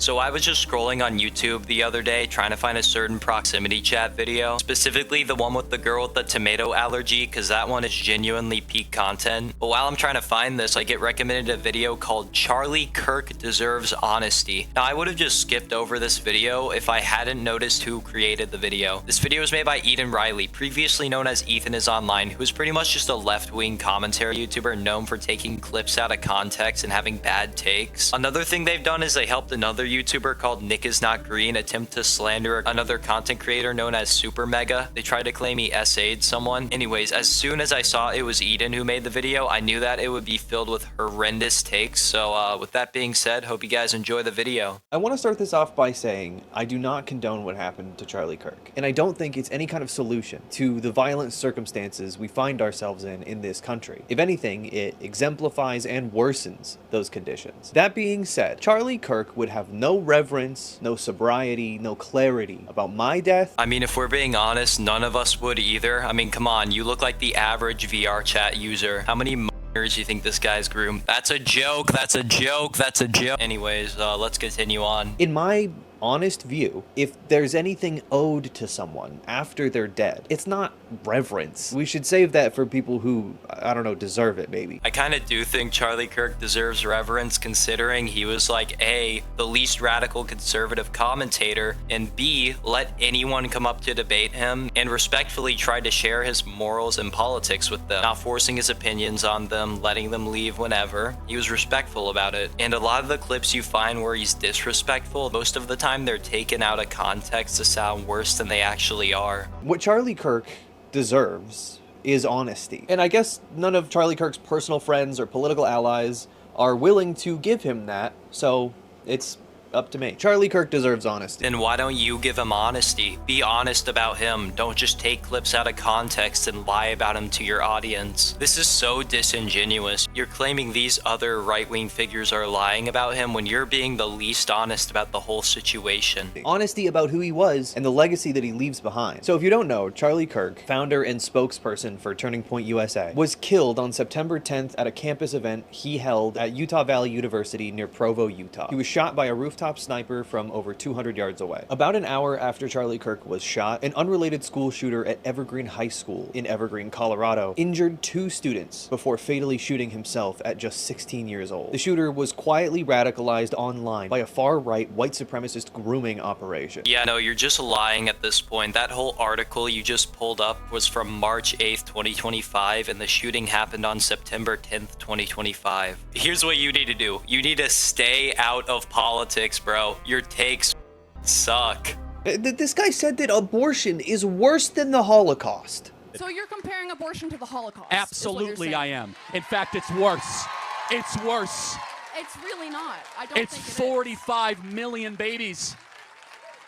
So I was just scrolling on YouTube the other day trying to find a certain proximity chat video, specifically the one with the girl with the tomato allergy, because that one is genuinely peak content. But while I'm trying to find this, I get recommended a video called Charlie Kirk Deserves Honesty. Now I would have just skipped over this video if I hadn't noticed who created the video. This video was made by Eden Riley, previously known as Ethan is Online, who is pretty much just a left-wing commentary YouTuber known for taking clips out of context and having bad takes. Another thing they've done is they helped another YouTuber called Nick is Not Green attempt to slander another content creator known as Super Mega. They tried to claim he SA'd someone. Anyways, as soon as I saw it was Eden who made the video, I knew that it would be filled with horrendous takes. So with that being said, hope you guys enjoy the video. I want to start this off by saying I do not condone what happened to Charlie Kirk, and I don't think it's any kind of solution to the violent circumstances we find ourselves in this country. If anything, it exemplifies and worsens those conditions. That being said, Charlie Kirk would have no reverence, no sobriety, no clarity about my death. I mean, if we're being honest, none of us would either. I mean, come on, you look like the average VR chat user. How many m***ers you think this guy's groomed? That's a joke, that's a joke, that's a joke. Anyways, let's continue on. In my honest view, if there's anything owed to someone after they're dead, it's not reverence. We should save that for people who, I don't know, deserve it, maybe. I kind of do think Charlie Kirk deserves reverence, considering he was like A, the least radical conservative commentator, and B, let anyone come up to debate him and respectfully tried to share his morals and politics with them, not forcing his opinions on them, letting them leave whenever. He was respectful about it. And a lot of the clips you find where he's disrespectful, most of the time they're taken out of context to sound worse than they actually are. What Charlie Kirk deserves is honesty. And I guess none of Charlie Kirk's personal friends or political allies are willing to give him that, so it's up to me. Charlie Kirk deserves honesty. Then why don't you give him honesty? Be honest about him. Don't just take clips out of context and lie about him to your audience. This is so disingenuous. You're claiming these other right-wing figures are lying about him when you're being the least honest about the whole situation. Honesty about who he was and the legacy that he leaves behind. So if you don't know, Charlie Kirk, founder and spokesperson for Turning Point USA, was killed on September 10th at a campus event he held at Utah Valley University near Provo, Utah. He was shot by a rooftop sniper from over 200 yards away. About an hour after Charlie Kirk was shot, an unrelated school shooter at Evergreen High School in Evergreen, Colorado, injured 2 students before fatally shooting himself at just 16 years old. The shooter was quietly radicalized online by a far-right white supremacist grooming operation. Yeah, no, you're just lying at this point. That whole article you just pulled up was from March 8th, 2025, and the shooting happened on September 10th, 2025. Here's what you need to do. You need to stay out of politics, bro. Your takes suck. This guy said that abortion is worse than the Holocaust. So you're comparing abortion to the Holocaust? Absolutely I am. In fact, it's worse. It's worse. It's really not. I don't It's think it 45 million babies.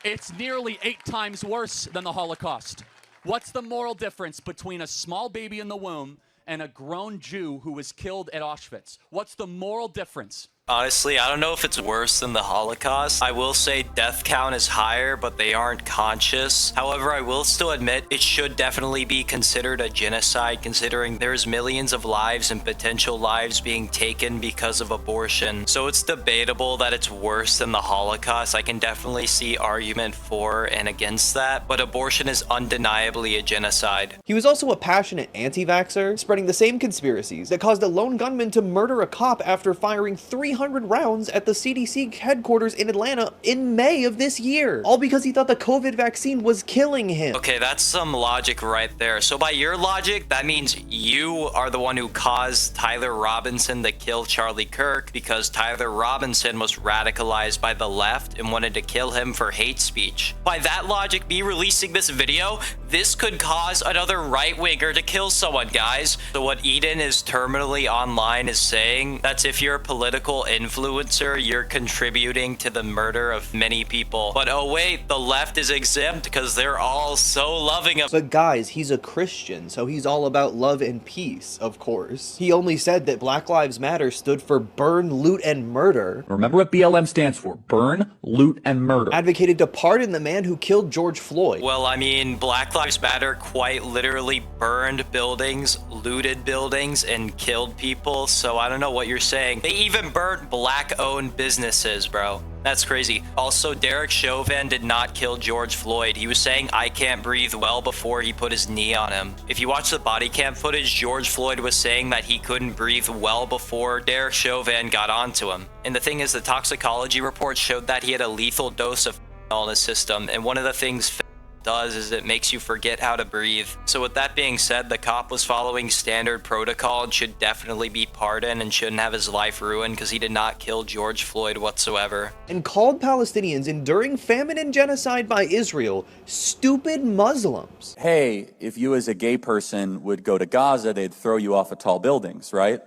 It's nearly 8 times worse than the Holocaust. What's the moral difference between a small baby in the womb and a grown Jew who was killed at Auschwitz? What's the moral difference? Honestly, I don't know if it's worse than the Holocaust. I will say death count is higher, but they aren't conscious. However, I will still admit it should definitely be considered a genocide, considering there's millions of lives and potential lives being taken because of abortion. So it's debatable that it's worse than the Holocaust. I can definitely see argument for and against that, but abortion is undeniably a genocide. He was also a passionate anti-vaxxer, spreading the same conspiracies that caused a lone gunman to murder a cop after firing 300 rounds at the CDC headquarters in Atlanta in May of this year, all because he thought the COVID vaccine was killing him. Okay, that's some logic right there. So by your logic, that means you are the one who caused Tyler Robinson to kill Charlie Kirk, because Tyler Robinson was radicalized by the left and wanted to kill him for hate speech. By that logic, me releasing this video, this could cause another right-winger to kill someone, guys. So what Eden is terminally online is saying, that's if you're a political influencer, you're contributing to the murder of many people. But oh wait, the left is exempt because they're all so loving him. But guys, he's a Christian, so he's all about love and peace, of course. He only said that Black Lives Matter stood for burn, loot, and murder. Remember what BLM stands for: burn, loot, and murder. Advocated to pardon the man who killed George Floyd. Well, I mean, Black Lives Matter quite literally burned buildings, looted buildings, and killed people. So I don't know what you're saying. They even burnt black-owned businesses, bro. That's crazy. Also, Derek Chauvin did not kill George Floyd. He was saying, "I can't breathe" well before he put his knee on him. If you watch the body cam footage, George Floyd was saying that he couldn't breathe well before Derek Chauvin got onto him. And the thing is, the toxicology report showed that he had a lethal dose of fentanyl in his system. And one of the things fentanyl does is it makes you forget how to breathe. So with that being said, the cop was following standard protocol and should definitely be pardoned and shouldn't have his life ruined because he did not kill George Floyd whatsoever. And called Palestinians enduring famine and genocide by Israel stupid Muslims. Hey, if you as a gay person would go to Gaza, they'd throw you off of tall buildings, right?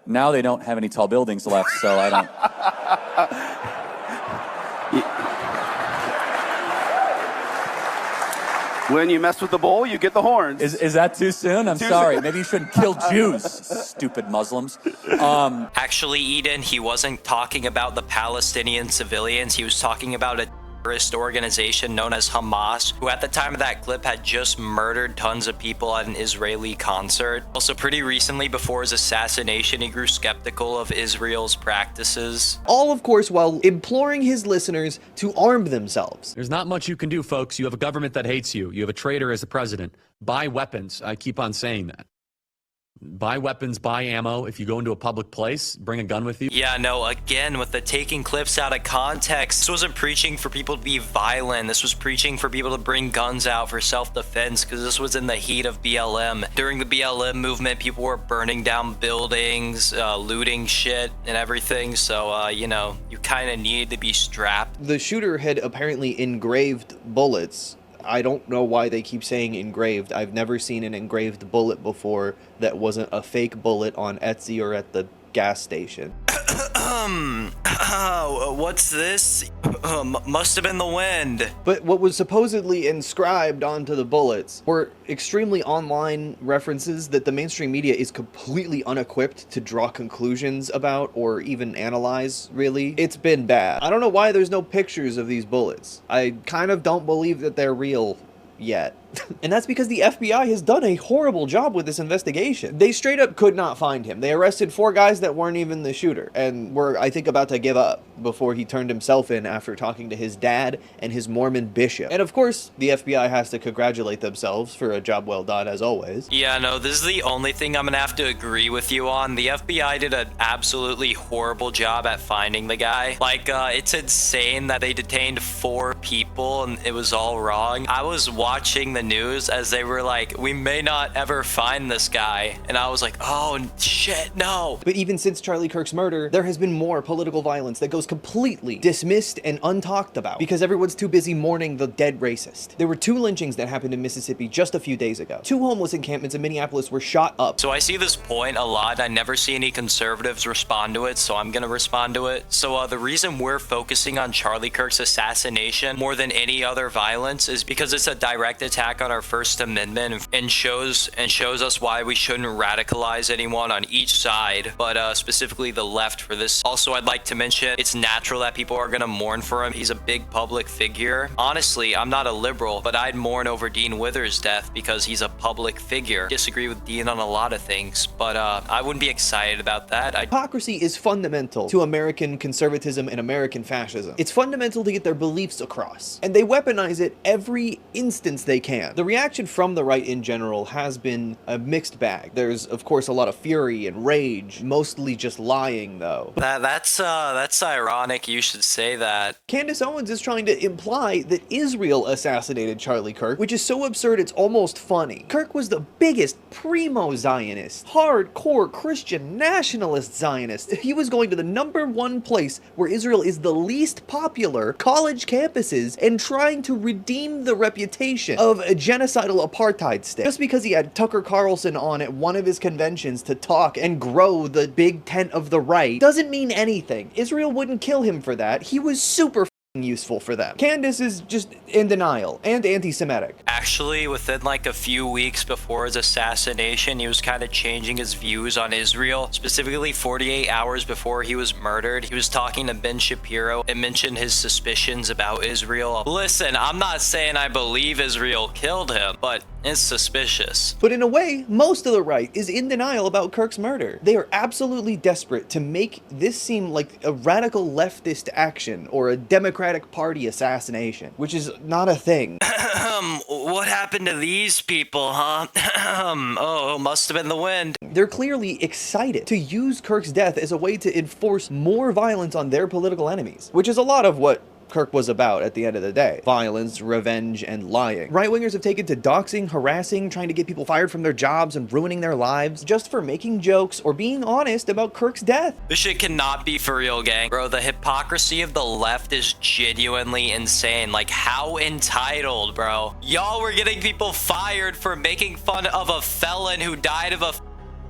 Now they don't have any tall buildings left, so I don't... When you mess with the bull, you get the horns. Is that too soon? I'm sorry. Maybe you shouldn't kill Jews, stupid Muslims. Actually, Eden, he wasn't talking about the Palestinian civilians. He was talking about a terrorist organization known as Hamas, who at the time of that clip had just murdered tons of people at an Israeli concert. Also, pretty recently, before his assassination, he grew skeptical of Israel's practices. All, of course, while imploring his listeners to arm themselves. There's not much you can do, folks. You have a government that hates you. You have a traitor as the president. Buy weapons. I keep on saying that. Buy weapons, buy ammo. If you go into a public place, bring a gun with you. Yeah, no, again, with the taking clips out of context, this wasn't preaching for people to be violent. This was preaching for people to bring guns out for self-defense, because this was in the heat of BLM. During the BLM movement, people were burning down buildings, looting shit and everything. So, you know, you kind of need to be strapped. The shooter had apparently engraved bullets. I don't know why they keep saying engraved. I've never seen an engraved bullet before that wasn't a fake bullet on Etsy or at the gas station. What's this? Must have been the wind. But what was supposedly inscribed onto the bullets were extremely online references that the mainstream media is completely unequipped to draw conclusions about or even analyze, really. It's been bad. I don't know why there's no pictures of these bullets. I kind of don't believe that they're real yet. And that's because the FBI has done a horrible job with this investigation. They straight up could not find him. They arrested 4 guys that weren't even the shooter and were, I think, about to give up before he turned himself in after talking to his dad and his Mormon bishop. And of course, the FBI has to congratulate themselves for a job well done, as always. Yeah, no, this is the only thing I'm gonna have to agree with you on. The FBI did an absolutely horrible job at finding the guy. Like, it's insane that they detained 4 people and it was all wrong. I was watching the news as they were like, we may not ever find this guy. And I was like, oh shit, no. But even since Charlie Kirk's murder, there has been more political violence that goes completely dismissed and untalked about because everyone's too busy mourning the dead racist. There were 2 lynchings that happened in Mississippi just a few days ago. 2 homeless encampments in Minneapolis were shot up. So I see this point a lot. I never see any conservatives respond to it, so I'm gonna respond to it. So the reason we're focusing on Charlie Kirk's assassination more than any other violence is because it's a direct attack on our First Amendment and shows us why we shouldn't radicalize anyone on each side, but specifically the left for this. Also, I'd like to mention it's natural that people are gonna mourn for him. He's a big public figure. Honestly, I'm not a liberal, but I'd mourn over Dean Withers' death because he's a public figure. Disagree with Dean on a lot of things, but I wouldn't be excited about that. Hypocrisy is fundamental to American conservatism and American fascism. It's fundamental to get their beliefs across, and they weaponize it every instance they can. The reaction from the right in general has been a mixed bag. There's, of course, a lot of fury and rage, mostly just lying, though. That's ironic you should say that. Candace Owens is trying to imply that Israel assassinated Charlie Kirk, which is so absurd it's almost funny. Kirk was the biggest primo Zionist, hardcore Christian nationalist Zionist. He was going to the #1 place where Israel is the least popular, college campuses, and trying to redeem the reputation of a genocidal apartheid state. Just because he had Tucker Carlson on at one of his conventions to talk and grow the big tent of the right doesn't mean anything. Israel wouldn't kill him for that. He was super useful for them. Candace is just in denial and anti-Semitic. Actually, within like a few weeks before his assassination, he was kind of changing his views on Israel. Specifically, 48 hours before he was murdered, he was talking to Ben Shapiro and mentioned his suspicions about Israel. Listen, I'm not saying I believe Israel killed him, but it's suspicious. But in a way, most of the right is in denial about Kirk's murder. They are absolutely desperate to make this seem like a radical leftist action or a Democratic Party assassination, which is not a thing. What happened to these people, huh? Oh, must have been the wind. They're clearly excited to use Kirk's death as a way to enforce more violence on their political enemies, which is a lot of what Kirk was about at the end of the day. Violence, revenge, and lying. Right-wingers have taken to doxing, harassing, trying to get people fired from their jobs and ruining their lives just for making jokes or being honest about Kirk's death. This shit cannot be for real, gang. Bro, the hypocrisy of the left is genuinely insane. Like, how entitled, bro. Y'all were getting people fired for making fun of a felon who died of a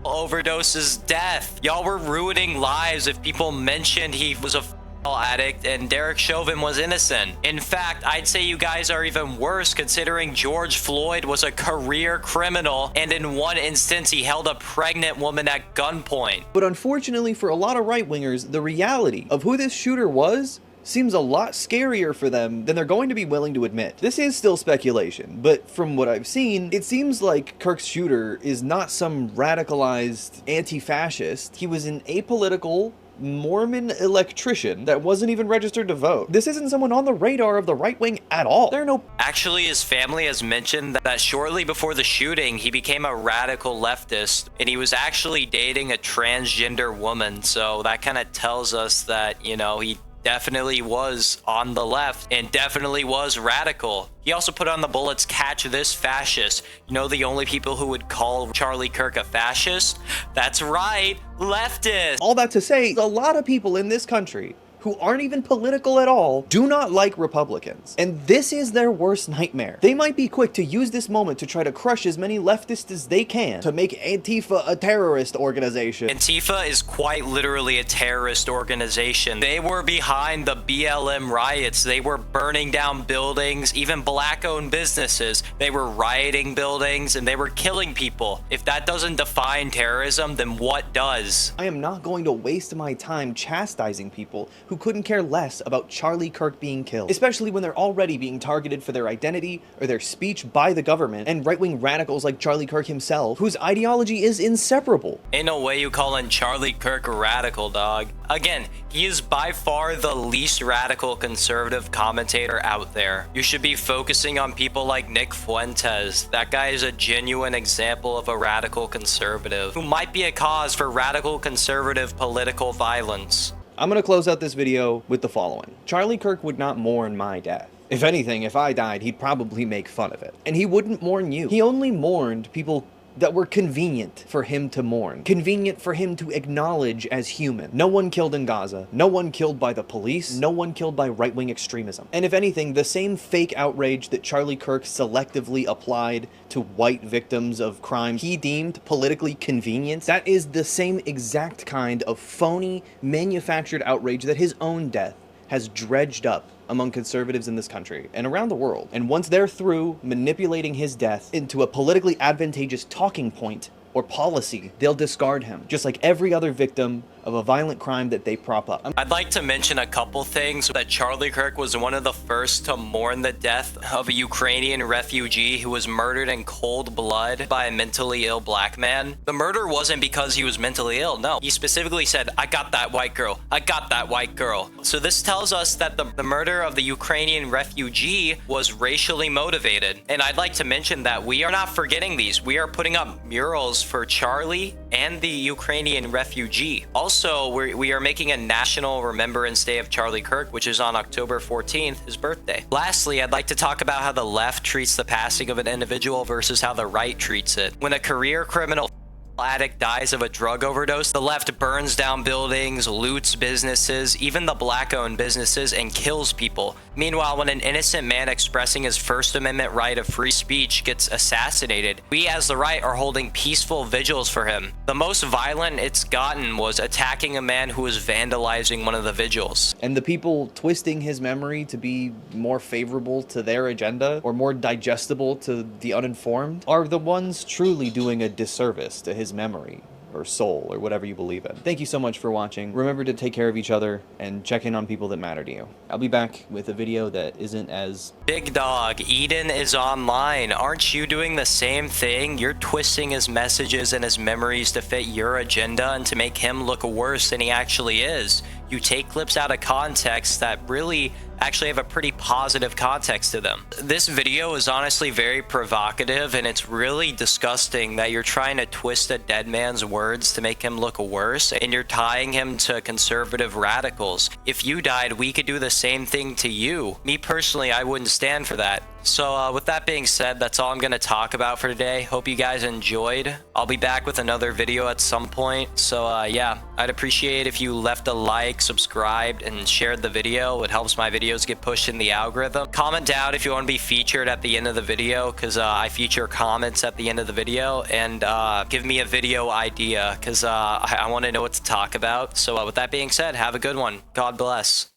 overdoses death. Y'all were ruining lives if people mentioned he was a addict and Derek Chauvin was innocent. In fact, I'd say you guys are even worse considering George Floyd was a career criminal and in one instance he held a pregnant woman at gunpoint. But unfortunately for a lot of right-wingers, the reality of who this shooter was seems a lot scarier for them than they're going to be willing to admit. This is still speculation, but from what I've seen, it seems like Kirk's shooter is not some radicalized anti-fascist. He was an apolitical Mormon electrician that wasn't even registered to vote. This isn't someone on the radar of the right wing at all. There are no... Actually, his family has mentioned that shortly before the shooting, he became a radical leftist and he was actually dating a transgender woman. So that kind of tells us that, you know, he definitely was on the left and definitely was radical. He also put on the bullets, "Catch this fascist." You know the only people who would call Charlie Kirk a fascist? That's right, leftists. All that to say, a lot of people in this country who aren't even political at all do not like Republicans. And this is their worst nightmare. They might be quick to use this moment to try to crush as many leftists as they can to make Antifa a terrorist organization. Antifa is quite literally a terrorist organization. They were behind the BLM riots. They were burning down buildings, even black-owned businesses. They were rioting buildings and they were killing people. If that doesn't define terrorism, then what does? I am not going to waste my time chastising people who couldn't care less about Charlie Kirk being killed, especially when they're already being targeted for their identity or their speech by the government and right-wing radicals like Charlie Kirk himself, whose ideology is inseparable. Ain't no way you calling Charlie Kirk a radical, dog. Again, he is by far the least radical conservative commentator out there. You should be focusing on people like Nick Fuentes. That guy is a genuine example of a radical conservative who might be a cause for radical conservative political violence. I'm gonna close out this video with the following. Charlie Kirk would not mourn my death. If anything, if I died, he'd probably make fun of it. And he wouldn't mourn you. He only mourned people that were convenient for him to mourn. Convenient for him to acknowledge as human. No one killed in Gaza. No one killed by the police. No one killed by right-wing extremism. And if anything, the same fake outrage that Charlie Kirk selectively applied to white victims of crime he deemed politically convenient, that is the same exact kind of phony, manufactured outrage that his own death has dredged up among conservatives in this country and around the world. And once they're through manipulating his death into a politically advantageous talking point or policy, they'll discard him, just like every other victim of a violent crime that they prop up. I'd like to mention a couple things. That Charlie Kirk was one of the first to mourn the death of a Ukrainian refugee who was murdered in cold blood by a mentally ill black man. The murder wasn't because he was mentally ill, no. He specifically said, "I got that white girl. I got that white girl." So this tells us that the murder of the Ukrainian refugee was racially motivated. And I'd like to mention that we are not forgetting these. We are putting up murals for Charlie and the Ukrainian refugee. Also, we are making a National Remembrance Day of Charlie Kirk, which is on October 14th, his birthday. Lastly, I'd like to talk about how the left treats the passing of an individual versus how the right treats it. When a career criminal addict dies of a drug overdose, the left burns down buildings, loots businesses, even the black-owned businesses, and kills people. Meanwhile, when an innocent man expressing his First Amendment right of free speech gets assassinated, we as the right are holding peaceful vigils for him. The most violent it's gotten was attacking a man who was vandalizing one of the vigils. And the people twisting his memory to be more favorable to their agenda or more digestible to the uninformed are the ones truly doing a disservice to his memory or soul or whatever you believe in. Thank you so much for watching. Remember to take care of each other and check in on people that matter to you. I'll be back with a video that isn't as... Big dog, Eden is online. Aren't you doing the same thing? You're twisting his messages and his memories to fit your agenda and to make him look worse than he actually is. You take clips out of context that really actually have a pretty positive context to them. This video is honestly very provocative, and it's really disgusting that you're trying to twist a dead man's words to make him look worse, and you're tying him to conservative radicals. If you died, we could do the same thing to you. Me personally, I wouldn't stand for that. So with that being said, that's all I'm going to talk about for today. Hope you guys enjoyed. I'll be back with another video at some point. So yeah, I'd appreciate if you left a like, subscribed, and shared the video. It helps my videos get pushed in the algorithm. Comment down if you want to be featured at the end of the video, because I feature comments at the end of the video. And give me a video idea, because I want to know what to talk about. So with that being said, have a good one. God bless.